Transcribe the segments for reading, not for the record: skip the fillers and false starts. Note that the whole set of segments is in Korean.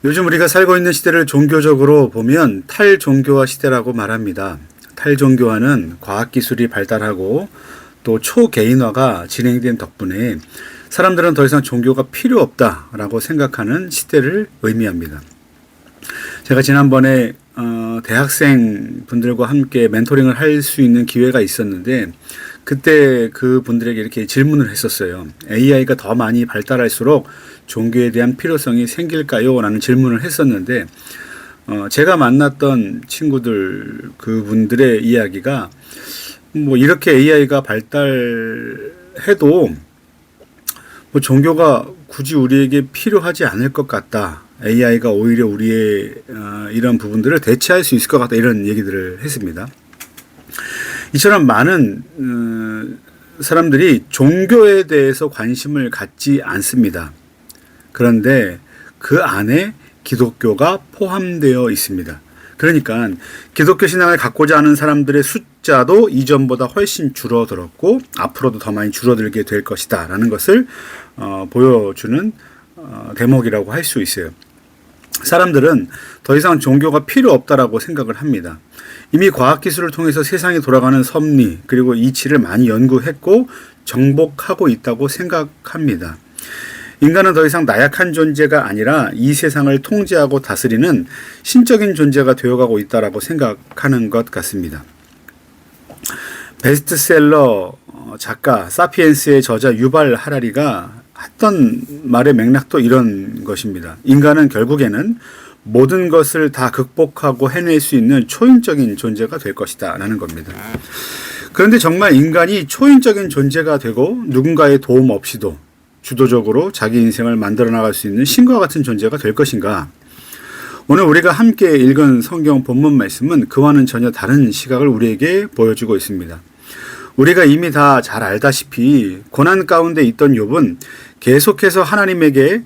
요즘 우리가 살고 있는 시대를 종교적으로 보면 탈종교화 시대라고 말합니다. 탈종교화는 과학기술이 발달하고 또 초개인화가 진행된 덕분에 사람들은 더 이상 종교가 필요 없다라고 생각하는 시대를 의미합니다. 제가 지난번에 대학생 분들과 함께 멘토링을 할 수 있는 기회가 있었는데 그때 그 분들에게 이렇게 질문을 했었어요. AI가 더 많이 발달할수록 종교에 대한 필요성이 생길까요? 라는 질문을 했었는데 제가 만났던 친구들 그분들의 이야기가 뭐 이렇게 AI가 발달해도 뭐 종교가 굳이 우리에게 필요하지 않을 것 같다. AI가 오히려 우리의 이런 부분들을 대체할 수 있을 것 같다. 이런 얘기들을 했습니다. 이처럼 많은 사람들이 종교에 대해서 관심을 갖지 않습니다. 그런데 그 안에 기독교가 포함되어 있습니다. 그러니까 기독교 신앙을 갖고자 하는 사람들의 숫자도 이전보다 훨씬 줄어들었고 앞으로도 더 많이 줄어들게 될 것이다 라는 것을 보여주는 대목이라고 할 수 있어요. 사람들은 더 이상 종교가 필요 없다라고 생각을 합니다. 이미 과학기술을 통해서 세상이 돌아가는 섭리 그리고 이치를 많이 연구했고 정복하고 있다고 생각합니다. 인간은 더 이상 나약한 존재가 아니라 이 세상을 통제하고 다스리는 신적인 존재가 되어가고 있다라고 생각하는 것 같습니다. 베스트셀러 작가 사피엔스의 저자 유발 하라리가 했던 말의 맥락도 이런 것입니다. 인간은 결국에는 모든 것을 다 극복하고 해낼 수 있는 초인적인 존재가 될 것이다 라는 겁니다. 그런데 정말 인간이 초인적인 존재가 되고 누군가의 도움 없이도 주도적으로 자기 인생을 만들어 나갈 수 있는 신과 같은 존재가 될 것인가? 오늘 우리가 함께 읽은 성경 본문 말씀은 그와는 전혀 다른 시각을 우리에게 보여주고 있습니다. 우리가 이미 다 잘 알다시피 고난 가운데 있던 욥은 계속해서 하나님에게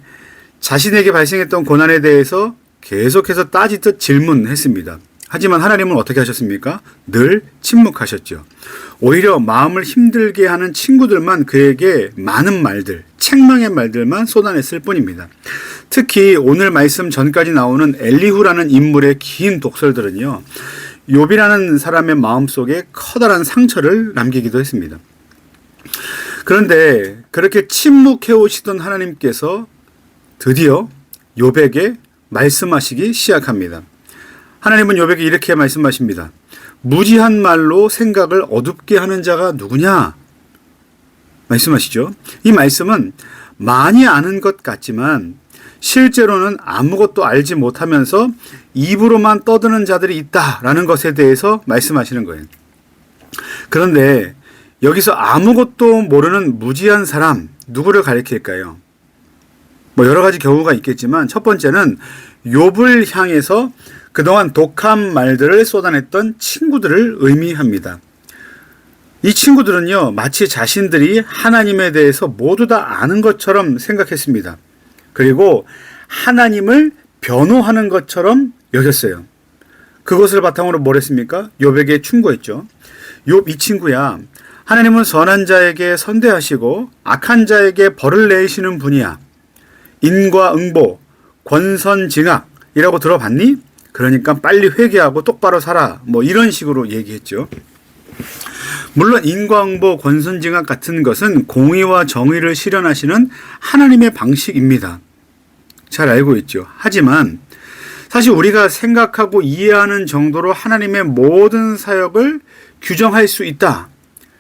자신에게 발생했던 고난에 대해서 계속해서 따지듯 질문했습니다. 하지만 하나님은 어떻게 하셨습니까? 늘 침묵하셨죠. 오히려 마음을 힘들게 하는 친구들만 그에게 많은 말들, 책망의 말들만 쏟아냈을 뿐입니다. 특히 오늘 말씀 전까지 나오는 엘리후라는 인물의 긴 독설들은요. 욥이라는 사람의 마음속에 커다란 상처를 남기기도 했습니다. 그런데 그렇게 침묵해 오시던 하나님께서 드디어 욥에게 말씀하시기 시작합니다. 하나님은 욥에게 이렇게 말씀하십니다. 무지한 말로 생각을 어둡게 하는 자가 누구냐? 말씀하시죠. 이 말씀은 많이 아는 것 같지만 실제로는 아무것도 알지 못하면서 입으로만 떠드는 자들이 있다라는 것에 대해서 말씀하시는 거예요. 그런데 여기서 아무것도 모르는 무지한 사람 누구를 가리킬까요? 뭐 여러 가지 경우가 있겠지만 첫 번째는 욥을 향해서 그동안 독한 말들을 쏟아냈던 친구들을 의미합니다. 이 친구들은요, 마치 자신들이 하나님에 대해서 모두 다 아는 것처럼 생각했습니다. 그리고 하나님을 변호하는 것처럼 여겼어요. 그것을 바탕으로 뭘 했습니까? 욥에게 충고했죠. 욥 이 친구야, 하나님은 선한 자에게 선대하시고 악한 자에게 벌을 내리시는 분이야. 인과응보, 권선징악이라고 들어봤니? 그러니까 빨리 회개하고 똑바로 살아. 뭐 이런 식으로 얘기했죠. 물론 인과응보, 권선징악 같은 것은 공의와 정의를 실현하시는 하나님의 방식입니다. 잘 알고 있죠. 하지만 사실 우리가 생각하고 이해하는 정도로 하나님의 모든 사역을 규정할 수 있다,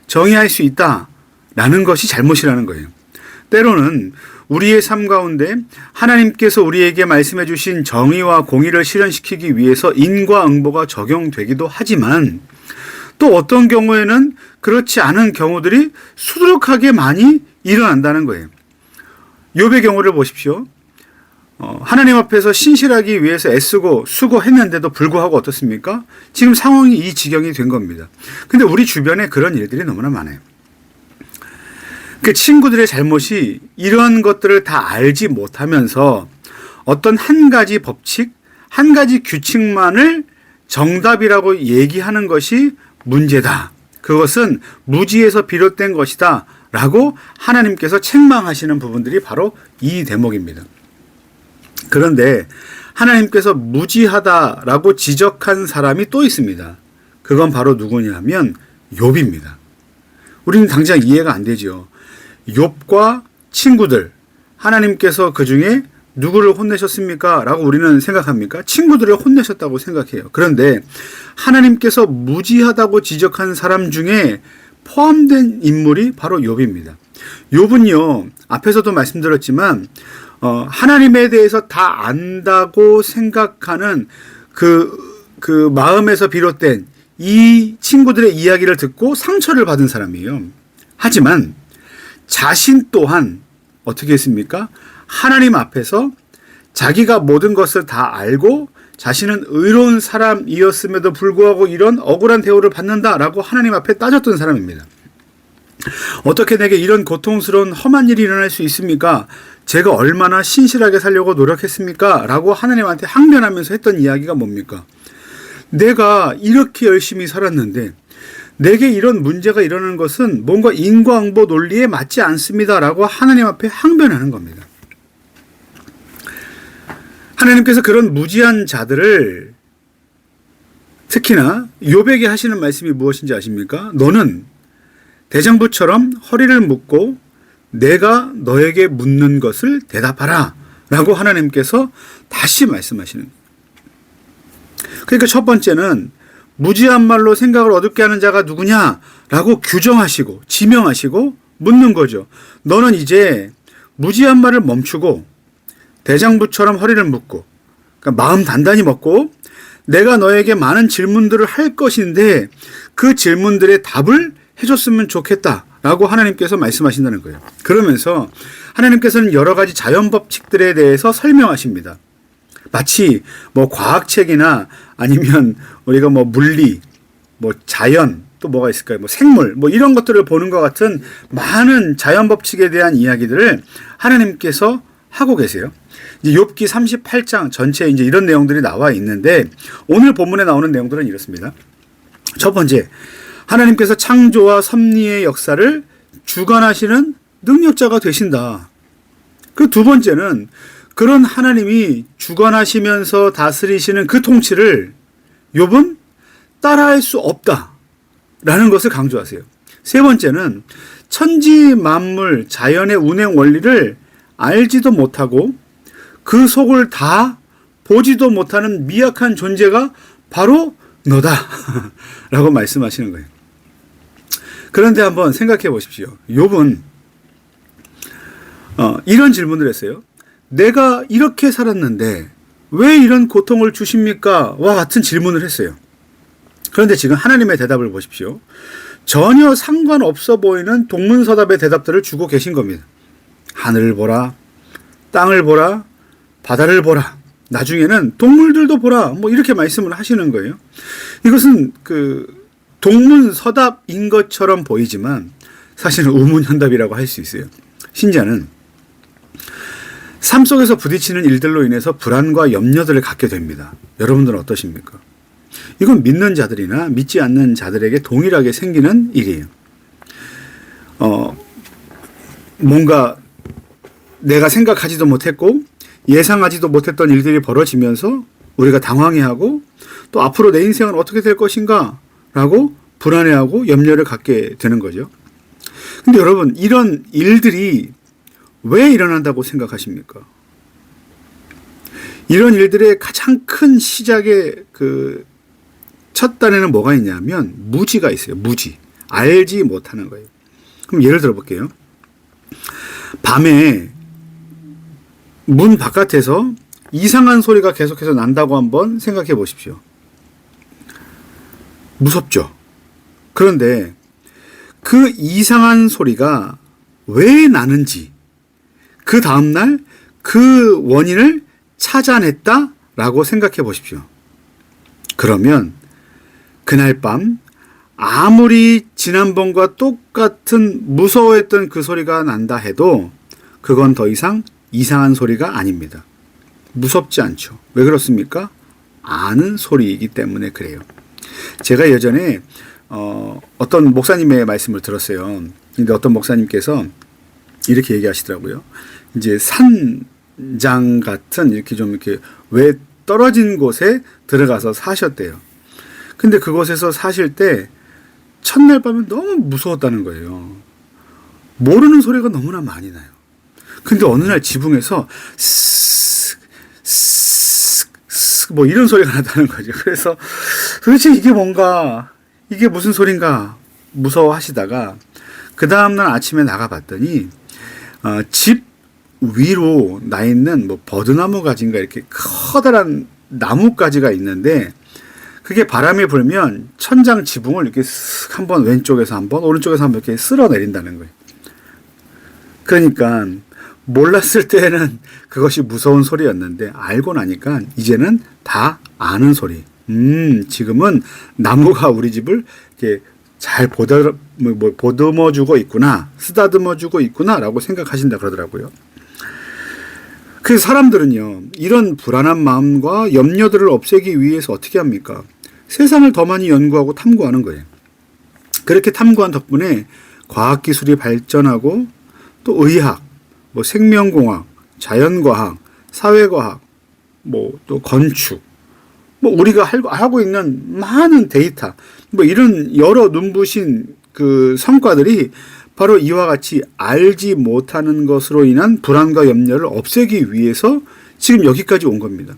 정의할 수 있다라는 것이 잘못이라는 거예요. 때로는 우리의 삶 가운데 하나님께서 우리에게 말씀해 주신 정의와 공의를 실현시키기 위해서 인과응보가 적용되기도 하지만 또 어떤 경우에는 그렇지 않은 경우들이 수두룩하게 많이 일어난다는 거예요. 욥의 경우를 보십시오. 하나님 앞에서 신실하기 위해서 애쓰고 수고했는데도 불구하고 어떻습니까? 지금 상황이 이 지경이 된 겁니다. 근데 우리 주변에 그런 일들이 너무나 많아요. 그 친구들의 잘못이 이런 것들을 다 알지 못하면서 어떤 한 가지 법칙, 한 가지 규칙만을 정답이라고 얘기하는 것이 문제다. 그것은 무지에서 비롯된 것이다. 라고 하나님께서 책망하시는 부분들이 바로 이 대목입니다. 그런데 하나님께서 무지하다라고 지적한 사람이 또 있습니다. 그건 바로 누구냐 하면 욥입니다. 우리는 당장 이해가 안 되죠. 욥과 친구들, 하나님께서 그 중에 누구를 혼내셨습니까? 라고 우리는 생각합니까? 친구들을 혼내셨다고 생각해요. 그런데 하나님께서 무지하다고 지적한 사람 중에 포함된 인물이 바로 욥입니다. 욥은요, 앞에서도 말씀드렸지만 하나님에 대해서 다 안다고 생각하는 그 마음에서 비롯된 이 친구들의 이야기를 듣고 상처를 받은 사람이에요. 하지만 자신 또한 어떻게 했습니까? 하나님 앞에서 자기가 모든 것을 다 알고 자신은 의로운 사람이었음에도 불구하고 이런 억울한 대우를 받는다라고 하나님 앞에 따졌던 사람입니다. 어떻게 내게 이런 고통스러운 험한 일이 일어날 수 있습니까? 제가 얼마나 신실하게 살려고 노력했습니까? 라고 하나님한테 항변하면서 했던 이야기가 뭡니까? 내가 이렇게 열심히 살았는데 내게 이런 문제가 일어나는 것은 뭔가 인과응보 논리에 맞지 않습니다. 라고 하나님 앞에 항변하는 겁니다. 하나님께서 그런 무지한 자들을 특히나 욥에게 하시는 말씀이 무엇인지 아십니까? 너는 대장부처럼 허리를 묶고 내가 너에게 묻는 것을 대답하라 라고 하나님께서 다시 말씀하시는 거예요. 그러니까 첫 번째는 무지한 말로 생각을 어둡게 하는 자가 누구냐라고 규정하시고 지명하시고 묻는 거죠. 너는 이제 무지한 말을 멈추고 대장부처럼 허리를 묶고 그러니까 마음 단단히 먹고 내가 너에게 많은 질문들을 할 것인데 그 질문들의 답을 해줬으면 좋겠다라고 하나님께서 말씀하신다는 거예요. 그러면서 하나님께서는 여러 가지 자연 법칙들에 대해서 설명하십니다. 마치 뭐 과학책이나 아니면 우리가 뭐 물리, 뭐 자연, 또 뭐가 있을까요? 뭐 생물, 뭐 이런 것들을 보는 것 같은 많은 자연 법칙에 대한 이야기들을 하나님께서 하고 계세요. 이제 욥기 38장 전체에 이제 이런 내용들이 나와 있는데 오늘 본문에 나오는 내용들은 이렇습니다. 첫 번째, 하나님께서 창조와 섭리의 역사를 주관하시는 능력자가 되신다. 그 두 번째는 그런 하나님이 주관하시면서 다스리시는 그 통치를 욥은 따라할 수 없다라는 것을 강조하세요. 세 번째는 천지 만물 자연의 운행 원리를 알지도 못하고 그 속을 다 보지도 못하는 미약한 존재가 바로 너다 라고 말씀하시는 거예요. 그런데 한번 생각해 보십시오. 욥은 이런 질문을 했어요. 내가 이렇게 살았는데 왜 이런 고통을 주십니까? 와 같은 질문을 했어요. 그런데 지금 하나님의 대답을 보십시오. 전혀 상관없어 보이는 동문서답의 대답들을 주고 계신 겁니다. 하늘을 보라, 땅을 보라, 바다를 보라, 나중에는 동물들도 보라, 뭐 이렇게 말씀을 하시는 거예요. 이것은 그 동문서답인 것처럼 보이지만 사실은 우문현답이라고 할 수 있어요. 신자는 삶 속에서 부딪히는 일들로 인해서 불안과 염려들을 갖게 됩니다. 여러분들은 어떠십니까? 이건 믿는 자들이나 믿지 않는 자들에게 동일하게 생기는 일이에요. 뭔가 내가 생각하지도 못했고 예상하지도 못했던 일들이 벌어지면서 우리가 당황해하고 또 앞으로 내 인생은 어떻게 될 것인가 라고 불안해하고 염려를 갖게 되는 거죠. 근데 여러분, 이런 일들이 왜 일어난다고 생각하십니까? 이런 일들의 가장 큰 시작의 그 첫 단에는 뭐가 있냐면 무지가 있어요. 무지. 알지 못하는 거예요. 그럼 예를 들어 볼게요. 밤에 문 바깥에서 이상한 소리가 계속해서 난다고 한번 생각해 보십시오. 무섭죠? 그런데 그 이상한 소리가 왜 나는지 그 다음날 그 원인을 찾아냈다라고 생각해 보십시오. 그러면 그날 밤 아무리 지난번과 똑같은 무서워했던 그 소리가 난다 해도 그건 더 이상 이상한 소리가 아닙니다. 무섭지 않죠. 왜 그렇습니까? 아는 소리이기 때문에 그래요. 제가 예전에 어떤 목사님의 말씀을 들었어요. 근데 어떤 목사님께서 이렇게 얘기하시더라고요. 이제 산 장 같은 이렇게 좀 이렇게 외 떨어진 곳에 들어가서 사셨대요. 근데 그곳에서 사실 때 첫날 밤에 너무 무서웠다는 거예요. 모르는 소리가 너무나 많이 나요. 근데 어느 날 지붕에서 뭐 이런 소리가 나다는 거죠. 그래서 도대체 이게 뭔가, 이게 무슨 소린가 무서워하시다가 그 다음날 아침에 나가봤더니 집 위로 나 있는 뭐 버드나무 가지인가 이렇게 커다란 나뭇가지가 있는데 그게 바람이 불면 천장 지붕을 이렇게 쓱 한번 왼쪽에서 한번 오른쪽에서 한번 이렇게 쓸어 내린다는 거예요. 그러니까 몰랐을 때는 그것이 무서운 소리였는데 알고 나니까 이제는 다 아는 소리. 지금은 나무가 우리 집을 이렇게 잘 보듬어주고 있구나, 쓰다듬어주고 있구나라고 생각하신다 그러더라고요. 그래서 사람들은요, 이런 불안한 마음과 염려들을 없애기 위해서 어떻게 합니까? 세상을 더 많이 연구하고 탐구하는 거예요. 그렇게 탐구한 덕분에 과학기술이 발전하고 또 의학, 뭐 생명공학, 자연과학, 사회과학, 뭐 또 건축, 뭐 우리가 하고 있는 많은 데이터, 뭐 이런 여러 눈부신 그 성과들이 바로 이와 같이 알지 못하는 것으로 인한 불안과 염려를 없애기 위해서 지금 여기까지 온 겁니다.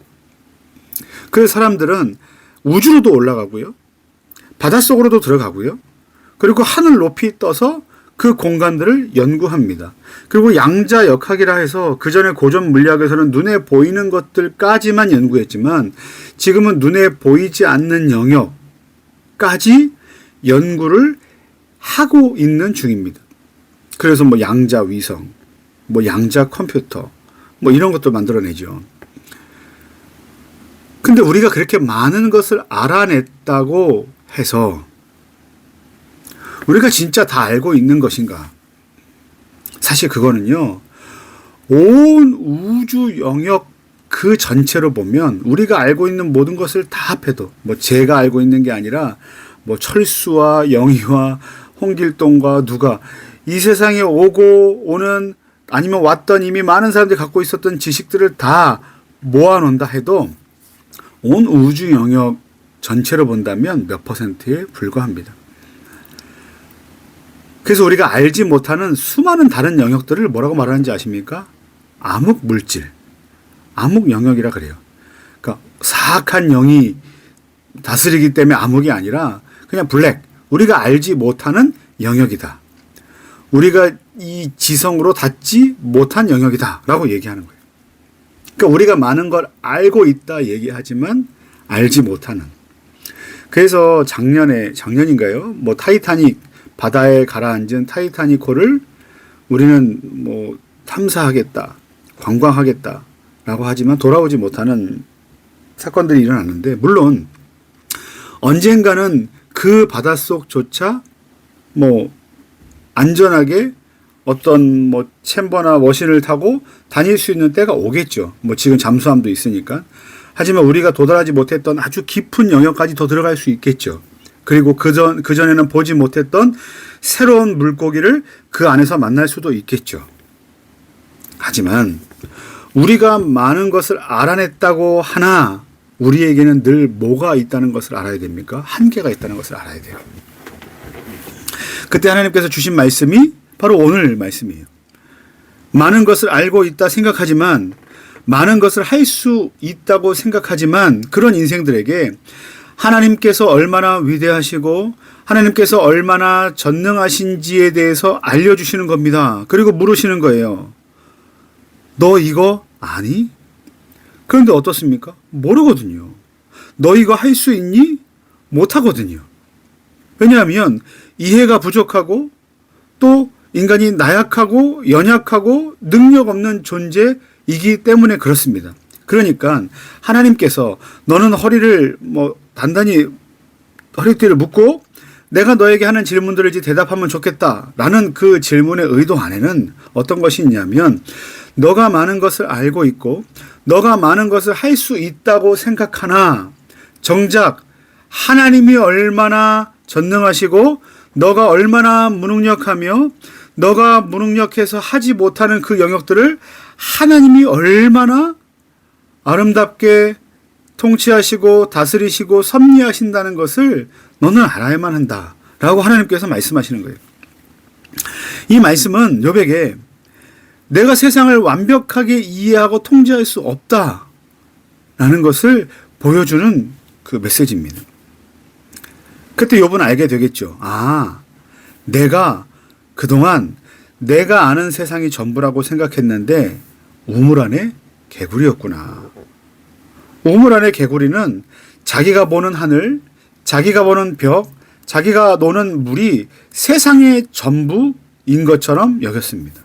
그래서 사람들은 우주로도 올라가고요, 바닷속으로도 들어가고요, 그리고 하늘 높이 떠서 그 공간들을 연구합니다. 그리고 양자역학이라 해서 그 전에 고전 물리학에서는 눈에 보이는 것들까지만 연구했지만 지금은 눈에 보이지 않는 영역까지 연구를 하고 있는 중입니다. 그래서 뭐 양자 위성, 뭐 양자 컴퓨터, 뭐 이런 것도 만들어내죠. 근데 우리가 그렇게 많은 것을 알아냈다고 해서 우리가 진짜 다 알고 있는 것인가? 사실 그거는요, 온 우주 영역 그 전체로 보면 우리가 알고 있는 모든 것을 다 합해도, 뭐 제가 알고 있는 게 아니라 뭐 철수와 영희와 홍길동과 누가 이 세상에 오고 오는, 아니면 왔던 이미 많은 사람들이 갖고 있었던 지식들을 다 모아놓는다 해도 온 우주 영역 전체로 본다면 몇 퍼센트에 불과합니다. 그래서 우리가 알지 못하는 수많은 다른 영역들을 뭐라고 말하는지 아십니까? 암흑 물질, 암흑 영역이라 그래요. 그러니까 사악한 영이 다스리기 때문에 암흑이 아니라 그냥 블랙, 우리가 알지 못하는 영역이다. 우리가 이 지성으로 닿지 못한 영역이다 라고 얘기하는 거예요. 그러니까 우리가 많은 걸 알고 있다 얘기하지만 알지 못하는. 그래서 작년인가요? 뭐 타이타닉, 바다에 가라앉은 타이타닉호를 우리는 뭐 탐사하겠다, 관광하겠다 라고 하지만 돌아오지 못하는 사건들이 일어났는데, 물론 언젠가는 그 바닷속조차 뭐 안전하게 어떤 뭐 챔버나 머신을 타고 다닐 수 있는 때가 오겠죠. 뭐 지금 잠수함도 있으니까. 하지만 우리가 도달하지 못했던 아주 깊은 영역까지 더 들어갈 수 있겠죠. 그리고 그전에는 보지 못했던 새로운 물고기를 그 안에서 만날 수도 있겠죠. 하지만 우리가 많은 것을 알아냈다고 하나 우리에게는 늘 뭐가 있다는 것을 알아야 됩니까? 한계가 있다는 것을 알아야 돼요. 그때 하나님께서 주신 말씀이 바로 오늘 말씀이에요. 많은 것을 알고 있다 생각하지만, 많은 것을 할 수 있다고 생각하지만, 그런 인생들에게 하나님께서 얼마나 위대하시고 하나님께서 얼마나 전능하신지에 대해서 알려주시는 겁니다. 그리고 물으시는 거예요. 너 이거 아니? 그런데 어떻습니까? 모르거든요. 너 이거 할 수 있니? 못하거든요. 왜냐하면 이해가 부족하고 또 인간이 나약하고 연약하고 능력 없는 존재이기 때문에 그렇습니다. 그러니까 하나님께서 너는 허리를 단단히 허리띠를 묶고 내가 너에게 하는 질문들을 이제 대답하면 좋겠다라는 그 질문의 의도 안에는 어떤 것이 있냐면, 너가 많은 것을 알고 있고 너가 많은 것을 할 수 있다고 생각하나 정작 하나님이 얼마나 전능하시고 너가 얼마나 무능력하며 너가 무능력해서 하지 못하는 그 영역들을 하나님이 얼마나 아름답게 통치하시고 다스리시고 섭리하신다는 것을 너는 알아야만 한다 라고 하나님께서 말씀하시는 거예요. 이 말씀은 욥에게 내가 세상을 완벽하게 이해하고 통제할 수 없다 라는 것을 보여주는 그 메시지입니다. 그때 욥은 알게 되겠죠. 아, 내가 그동안 내가 아는 세상이 전부라고 생각했는데 우물 안에 개구리였구나. 우물 안에 개구리는 자기가 보는 하늘, 자기가 보는 벽, 자기가 노는 물이 세상의 전부인 것처럼 여겼습니다.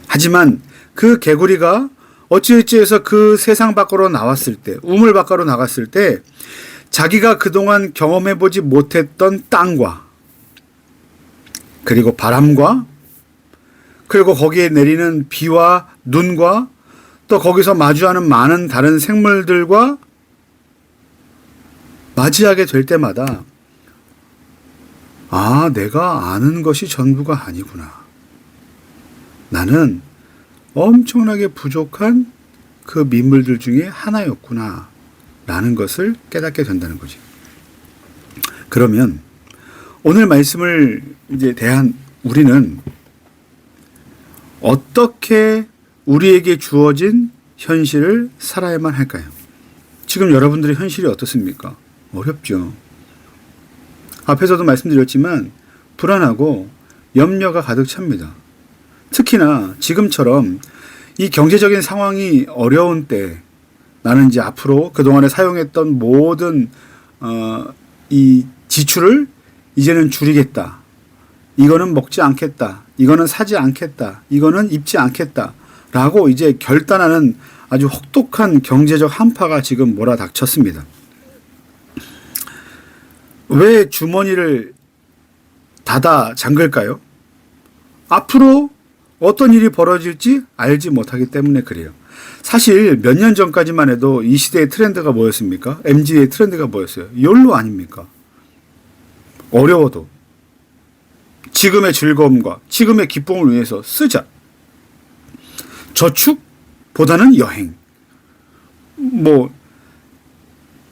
하지만 그 개구리가 어찌어찌해서 그 세상 밖으로 나왔을 때, 우물 밖으로 나갔을 때 자기가 그동안 경험해보지 못했던 땅과 그리고 바람과 그리고 거기에 내리는 비와 눈과 또 거기서 마주하는 많은 다른 생물들과 맞이하게 될 때마다 아, 내가 아는 것이 전부가 아니구나. 나는 엄청나게 부족한 그 민물들 중에 하나였구나 라는 것을 깨닫게 된다는 거지. 그러면 오늘 말씀을 이제 대한 우리는 어떻게 우리에게 주어진 현실을 살아야만 할까요? 지금 여러분들의 현실이 어떻습니까? 어렵죠. 앞에서도 말씀드렸지만 불안하고 염려가 가득 찹니다. 특히나 지금처럼 이 경제적인 상황이 어려운 때 나는 이제 앞으로 그동안에 사용했던 모든 이 지출을 이제는 줄이겠다. 이거는 먹지 않겠다. 이거는 사지 않겠다. 이거는 입지 않겠다. 라고 이제 결단하는 아주 혹독한 경제적 한파가 지금 몰아닥쳤습니다. 왜 주머니를 닫아 잠글까요? 앞으로 어떤 일이 벌어질지 알지 못하기 때문에 그래요. 사실 몇 년 전까지만 해도 이 시대의 트렌드가 뭐였습니까? MZ의 트렌드가 뭐였어요? 욜로 아닙니까? 어려워도 지금의 즐거움과 지금의 기쁨을 위해서 쓰자. 저축보다는 여행. 뭐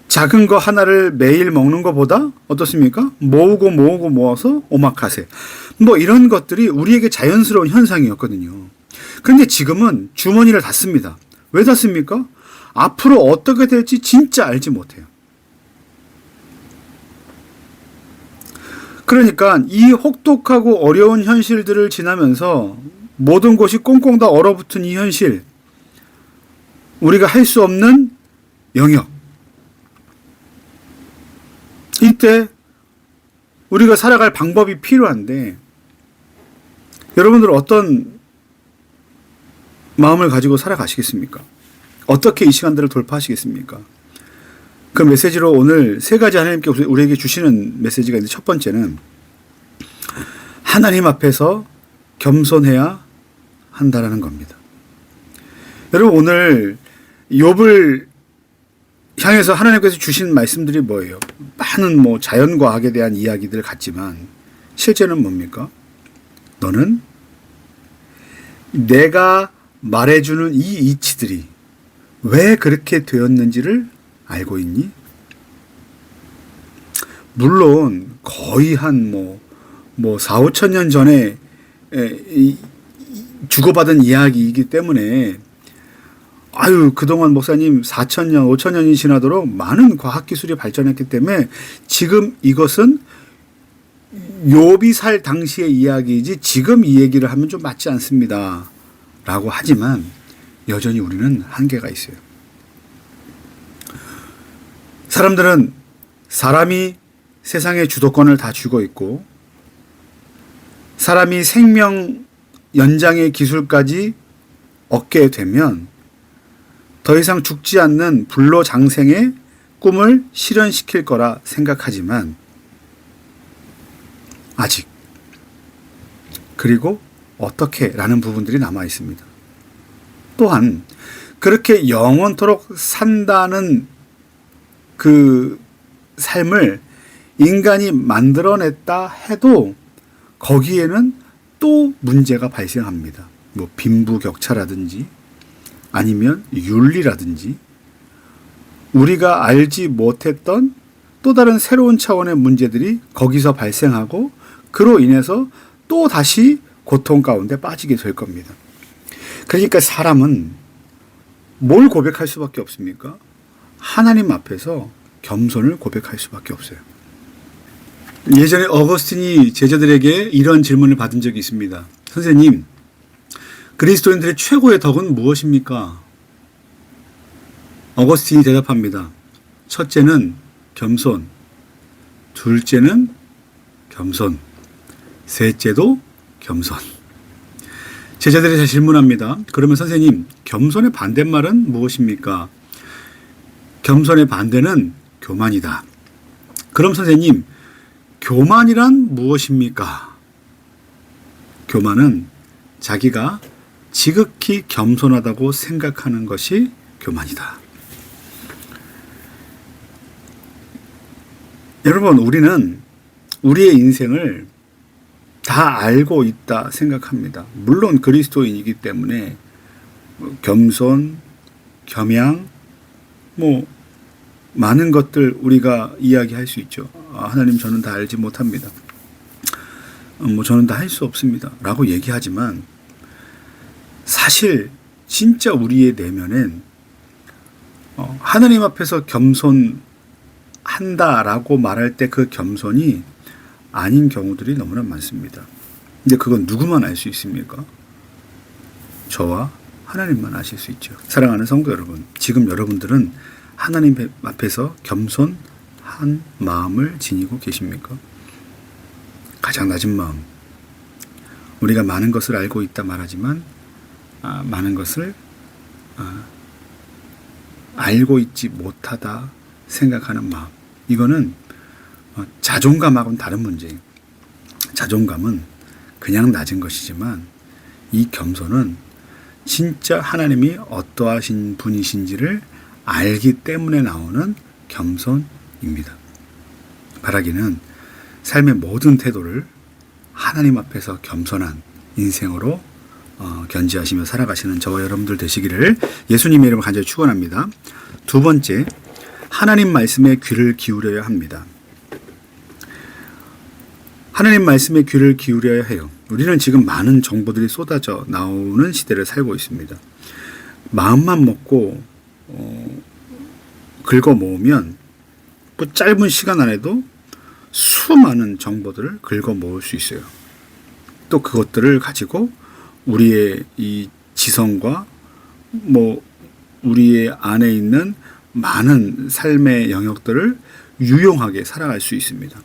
작은 거 하나를 매일 먹는 것보다 어떻습니까? 모으고 모아서 오마카세. 뭐 이런 것들이 우리에게 자연스러운 현상이었거든요. 그런데 지금은 주머니를 닫습니다. 왜 닫습니까? 앞으로 어떻게 될지 진짜 알지 못해요. 그러니까 이 혹독하고 어려운 현실들을 지나면서 모든 것이 꽁꽁 다 얼어붙은 이 현실, 우리가 할 수 없는 영역, 이때 우리가 살아갈 방법이 필요한데 여러분들 어떤 마음을 가지고 살아가시겠습니까? 어떻게 이 시간들을 돌파하시겠습니까? 그 메시지로 오늘 세 가지 하나님께서 우리에게 주시는 메시지가 있는데 첫 번째는 하나님 앞에서 겸손해야 한다라는 겁니다. 여러분 오늘 욥을 향해서 하나님께서 주신 말씀들이 뭐예요? 많은 뭐 자연과학에 대한 이야기들 같지만 실제는 뭡니까? 너는 내가 말해주는 이 이치들이 왜 그렇게 되었는지를 알고 있니? 물론 거의 한 4, 5천 년 전에 주고받은 이야기이기 때문에 그동안 목사님 4,000년, 5,000년이 지나도록 많은 과학기술이 발전했기 때문에 지금 이것은 욥이 살 당시의 이야기이지 지금 이 얘기를 하면 좀 맞지 않습니다. 라고 하지만 여전히 우리는 한계가 있어요. 사람들은 사람이 세상의 주도권을 다 쥐고 있고 사람이 생명 연장의 기술까지 얻게 되면 더 이상 죽지 않는 불로장생의 꿈을 실현시킬 거라 생각하지만 아직 그리고 어떻게 라는 부분들이 남아 있습니다. 또한 그렇게 영원토록 산다는 그 삶을 인간이 만들어냈다 해도 거기에는 또 문제가 발생합니다. 뭐 빈부격차라든지 아니면 윤리라든지 우리가 알지 못했던 또 다른 새로운 차원의 문제들이 거기서 발생하고 그로 인해서 또 다시 고통 가운데 빠지게 될 겁니다. 그러니까 사람은 뭘 고백할 수밖에 없습니까? 하나님 앞에서 겸손을 고백할 수밖에 없어요. 예전에 어거스틴이 제자들에게 이런 질문을 받은 적이 있습니다. 선생님, 그리스도인들의 최고의 덕은 무엇입니까? 어거스틴이 대답합니다. 첫째는 겸손, 둘째는 겸손, 셋째도 겸손. 제자들이 질문합니다. 그러면 선생님, 겸손의 반대말은 무엇입니까? 겸손의 반대는 교만이다. 그럼 선생님, 교만이란 무엇입니까? 교만은 자기가 지극히 겸손하다고 생각하는 것이 교만이다. 여러분, 우리는 우리의 인생을 다 알고 있다 생각합니다. 물론 그리스도인이기 때문에 겸손, 겸양, 뭐 많은 것들 우리가 이야기할 수 있죠. 하나님, 저는 다 알지 못합니다. 저는 다 할 수 없습니다. 라고 얘기하지만 사실 진짜 우리의 내면엔 하나님 앞에서 겸손한다라고 말할 때 그 겸손이 아닌 경우들이 너무나 많습니다. 근데 그건 누구만 알 수 있습니까? 저와 하나님만 아실 수 있죠. 사랑하는 성도 여러분, 지금 여러분들은 하나님 앞에서 겸손한 마음을 지니고 계십니까? 가장 낮은 마음. 우리가 많은 것을 알고 있다 말하지만 많은 것을 알고 있지 못하다 생각하는 마음. 이거는 자존감하고는 다른 문제예요. 자존감은 그냥 낮은 것이지만 이 겸손은 진짜 하나님이 어떠하신 분이신지를 알기 때문에 나오는 겸손입니다. 바라기는 삶의 모든 태도를 하나님 앞에서 겸손한 인생으로 견지하시며 살아가시는 저와 여러분들 되시기를 예수님의 이름으로 간절히 축원합니다. 두 번째, 하나님 말씀에 귀를 기울여야 합니다. 하나님 말씀에 귀를 기울여야 해요. 우리는 지금 많은 정보들이 쏟아져 나오는 시대를 살고 있습니다. 마음만 먹고 긁어 모으면 뭐 짧은 시간 안에도 수많은 정보들을 긁어 모을 수 있어요. 또 그것들을 가지고 우리의 이 지성과 뭐 우리의 안에 있는 많은 삶의 영역들을 유용하게 살아갈 수 있습니다.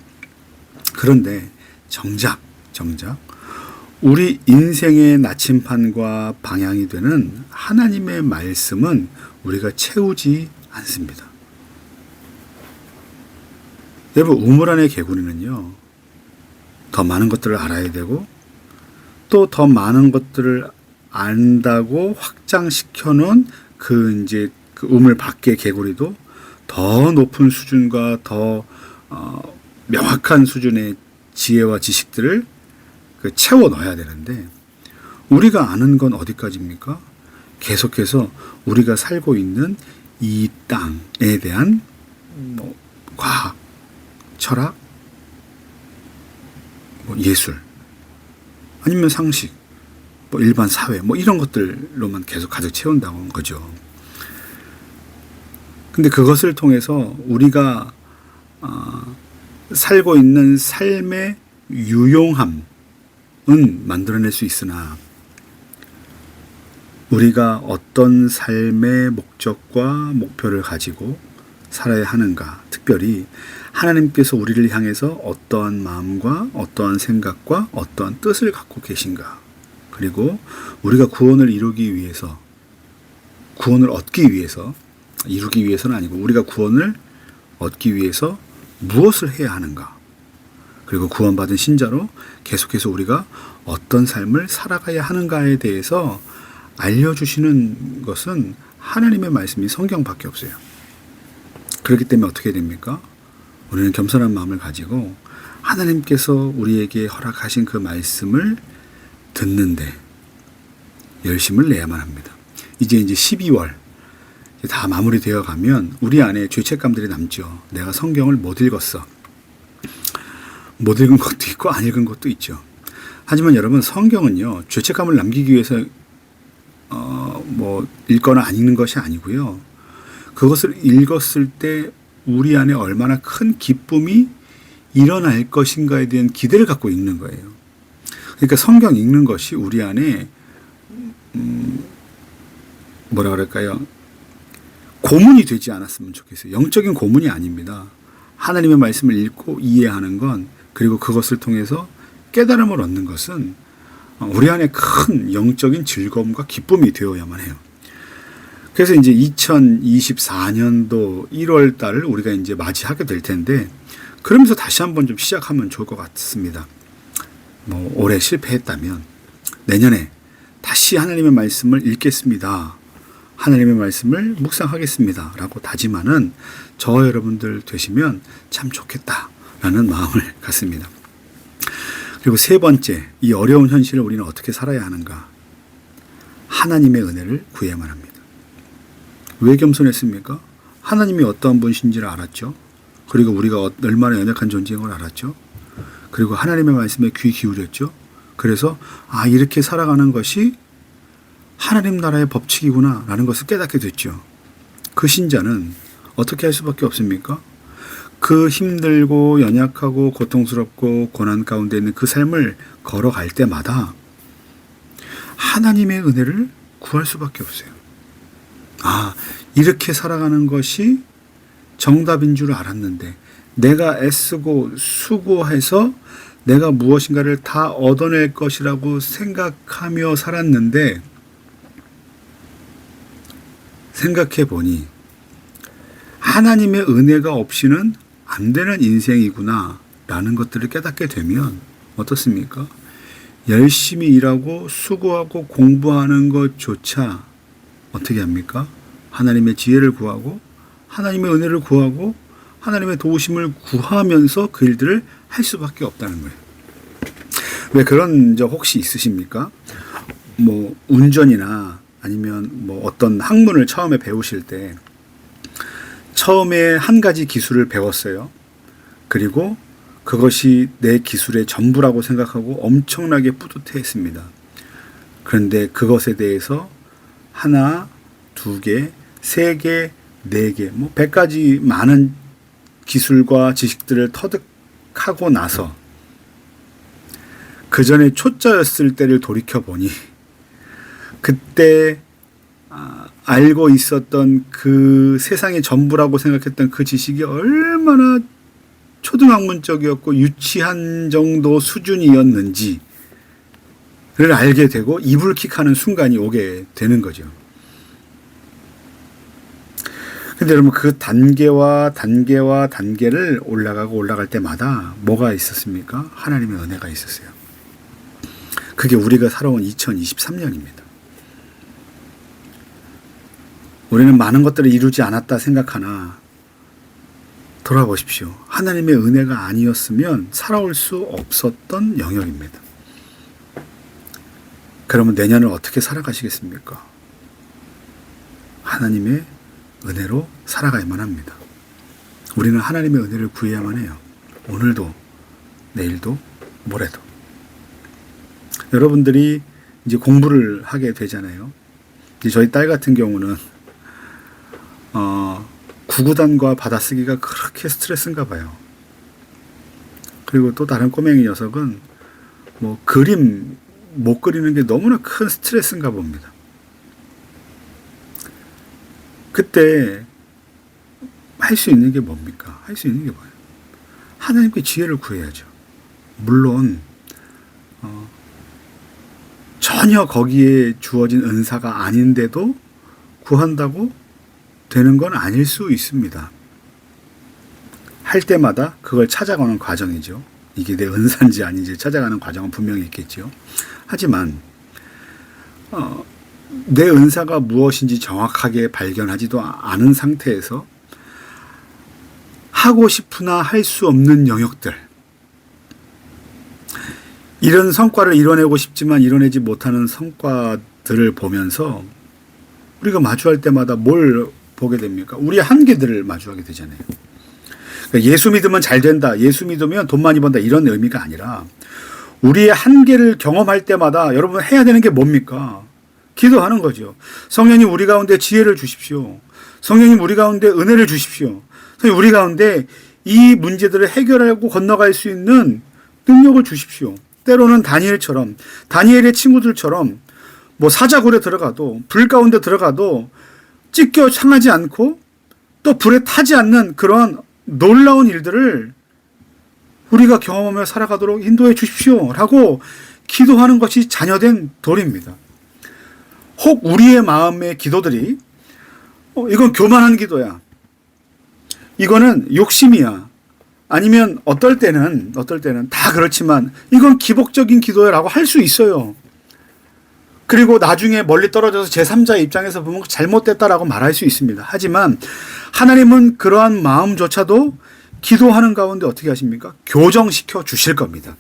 그런데 정작 우리 인생의 나침판과 방향이 되는 하나님의 말씀은 우리가 채우지 않습니다. 여러분, 우물 안의 개구리는요, 더 많은 것들을 알아야 되고 또 더 많은 것들을 안다고 확장시켜 놓은 그 우물 밖의 개구리도 더 높은 수준과 더 명확한 수준의 지혜와 지식들을 채워 넣어야 되는데 우리가 아는 건 어디까지입니까? 계속해서 우리가 살고 있는 이 땅에 대한 과학, 철학, 예술, 아니면 상식, 일반 사회, 이런 것들로만 계속 가득 채운다고 한 거죠. 근데 그것을 통해서 우리가 살고 있는 삶의 유용함은 만들어낼 수 있으나 우리가 어떤 삶의 목적과 목표를 가지고 살아야 하는가, 특별히 하나님께서 우리를 향해서 어떠한 마음과 어떠한 생각과 어떠한 뜻을 갖고 계신가, 그리고 우리가 구원을 이루기 위해서, 구원을 얻기 위해서, 이루기 위해서는 아니고 우리가 구원을 얻기 위해서 무엇을 해야 하는가, 그리고 구원받은 신자로 계속해서 우리가 어떤 삶을 살아가야 하는가에 대해서 알려주시는 것은 하나님의 말씀이 성경밖에 없어요. 그렇기 때문에 어떻게 됩니까? 우리는 겸손한 마음을 가지고 하나님께서 우리에게 허락하신 그 말씀을 듣는데 열심을 내야만 합니다. 이제 12월 다 마무리되어 가면 우리 안에 죄책감들이 남죠. 내가 성경을 못 읽었어. 못 읽은 것도 있고 안 읽은 것도 있죠. 하지만 여러분, 성경은요, 죄책감을 남기기 위해서 읽거나 안 읽는 것이 아니고요. 그것을 읽었을 때 우리 안에 얼마나 큰 기쁨이 일어날 것인가에 대한 기대를 갖고 읽는 거예요. 그러니까 성경 읽는 것이 우리 안에 뭐라 그럴까요? 고문이 되지 않았으면 좋겠어요. 영적인 고문이 아닙니다. 하나님의 말씀을 읽고 이해하는 건, 그리고 그것을 통해서 깨달음을 얻는 것은 우리 안에 큰 영적인 즐거움과 기쁨이 되어야만 해요. 그래서 이제 2024년도 1월 달을 우리가 이제 맞이하게 될 텐데, 그러면서 다시 한번 좀 시작하면 좋을 것 같습니다. 올해 실패했다면 내년에 다시 하나님의 말씀을 읽겠습니다. 하나님의 말씀을 묵상하겠습니다. 라고 다짐하는 저와 여러분들 되시면 참 좋겠다라는 마음을 갖습니다. 그리고 세 번째, 이 어려운 현실을 우리는 어떻게 살아야 하는가? 하나님의 은혜를 구해야만 합니다. 왜 겸손했습니까? 하나님이 어떠한 분이신지를 알았죠. 그리고 우리가 얼마나 연약한 존재인 걸 알았죠. 그리고 하나님의 말씀에 귀 기울였죠. 그래서 이렇게 살아가는 것이 하나님 나라의 법칙이구나 라는 것을 깨닫게 됐죠. 그 신자는 어떻게 할 수밖에 없습니까? 그 힘들고 연약하고 고통스럽고 고난 가운데 있는 그 삶을 걸어갈 때마다 하나님의 은혜를 구할 수밖에 없어요. 이렇게 살아가는 것이 정답인 줄 알았는데, 내가 애쓰고 수고해서 내가 무엇인가를 다 얻어낼 것이라고 생각하며 살았는데, 생각해 보니 하나님의 은혜가 없이는 안 되는 인생이구나 라는 것들을 깨닫게 되면 어떻습니까? 열심히 일하고 수고하고 공부하는 것조차 어떻게 합니까? 하나님의 지혜를 구하고 하나님의 은혜를 구하고 하나님의 도우심을 구하면서 그 일들을 할 수밖에 없다는 거예요. 왜 그런 적 혹시 있으십니까? 운전이나 아니면 어떤 학문을 처음에 배우실 때 처음에 한 가지 기술을 배웠어요. 그리고 그것이 내 기술의 전부라고 생각하고 엄청나게 뿌듯해했습니다. 그런데 그것에 대해서 하나, 두 개, 세 개, 네 개, 100가지 많은 기술과 지식들을 터득하고 나서 그 전에 초짜였을 때를 돌이켜보니 그때 알고 있었던 그 세상의 전부라고 생각했던 그 지식이 얼마나 초등학문적이었고 유치한 정도 수준이었는지를 알게 되고 이불킥하는 순간이 오게 되는 거죠. 근데 여러분, 그 단계와 단계를 올라갈 때마다 뭐가 있었습니까? 하나님의 은혜가 있었어요. 그게 우리가 살아온 2023년입니다. 우리는 많은 것들을 이루지 않았다 생각하나 돌아보십시오. 하나님의 은혜가 아니었으면 살아올 수 없었던 영역입니다. 그러면 내년을 어떻게 살아가시겠습니까? 하나님의 은혜로 살아가야만 합니다. 우리는 하나님의 은혜를 구해야만 해요. 오늘도, 내일도, 모레도. 여러분들이 이제 공부를 하게 되잖아요. 이제 저희 딸 같은 경우는 구구단과 받아쓰기가 그렇게 스트레스인가 봐요. 그리고 또 다른 꼬맹이 녀석은 그림 못 그리는 게 너무나 큰 스트레스인가 봅니다. 그때 할 수 있는 게 뭡니까? 할 수 있는 게 뭐예요? 하나님께 지혜를 구해야죠. 물론 전혀 거기에 주어진 은사가 아닌데도 구한다고 되는 건 아닐 수 있습니다. 할 때마다 그걸 찾아가는 과정이죠. 이게 내 은사인지 아닌지 찾아가는 과정은 분명히 있겠죠. 하지만 내 은사가 무엇인지 정확하게 발견하지도 않은 상태에서 하고 싶으나 할 수 없는 영역들, 이런 성과를 이뤄내고 싶지만 이뤄내지 못하는 성과들을 보면서 우리가 마주할 때마다 뭘 보게 됩니까? 우리의 한계들을 마주하게 되잖아요. 그러니까 예수 믿으면 잘 된다, 예수 믿으면 돈 많이 번다, 이런 의미가 아니라 우리의 한계를 경험할 때마다 여러분 해야 되는 게 뭡니까? 기도하는 거죠. 성령님 우리 가운데 지혜를 주십시오. 성령님 우리 가운데 은혜를 주십시오. 성령님 우리 가운데 이 문제들을 해결하고 건너갈 수 있는 능력을 주십시오. 때로는 다니엘처럼, 다니엘의 친구들처럼 뭐 사자굴에 들어가도, 불 가운데 들어가도 찢겨 상하지 않고 또 불에 타지 않는 그러한 놀라운 일들을 우리가 경험하며 살아가도록 인도해 주십시오 라고 기도하는 것이 자녀된 도리입니다. 혹 우리의 마음의 기도들이 이건 교만한 기도야, 이거는 욕심이야, 아니면 어떨 때는 다 그렇지만 이건 기복적인 기도야 라고 할 수 있어요. 그리고 나중에 멀리 떨어져서 제3자의 입장에서 보면 잘못됐다라고 말할 수 있습니다. 하지만 하나님은 그러한 마음조차도 기도하는 가운데 어떻게 하십니까? 교정시켜 주실 겁니다.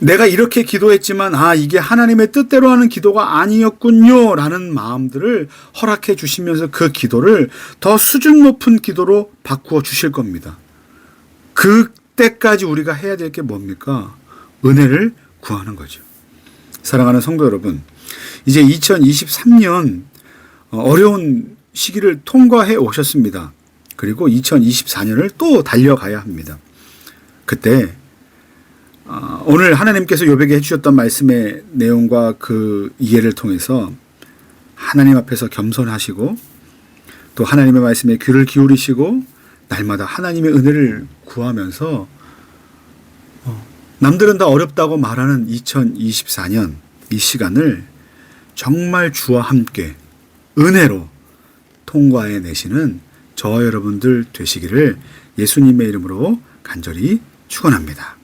내가 이렇게 기도했지만 이게 하나님의 뜻대로 하는 기도가 아니었군요 라는 마음들을 허락해 주시면서 그 기도를 더 수준 높은 기도로 바꾸어 주실 겁니다. 그때까지 우리가 해야 될 게 뭡니까? 은혜를 구하는 거죠. 사랑하는 성도 여러분, 이제 2023년 어려운 시기를 통과해 오셨습니다. 그리고 2024년을 또 달려가야 합니다. 그때 오늘 하나님께서 욥에게 해주셨던 말씀의 내용과 그 이해를 통해서 하나님 앞에서 겸손하시고 또 하나님의 말씀에 귀를 기울이시고 날마다 하나님의 은혜를 구하면서 남들은 다 어렵다고 말하는 2024년 이 시간을 정말 주와 함께 은혜로 통과해 내시는 저와 여러분들 되시기를 예수님의 이름으로 간절히 축원합니다.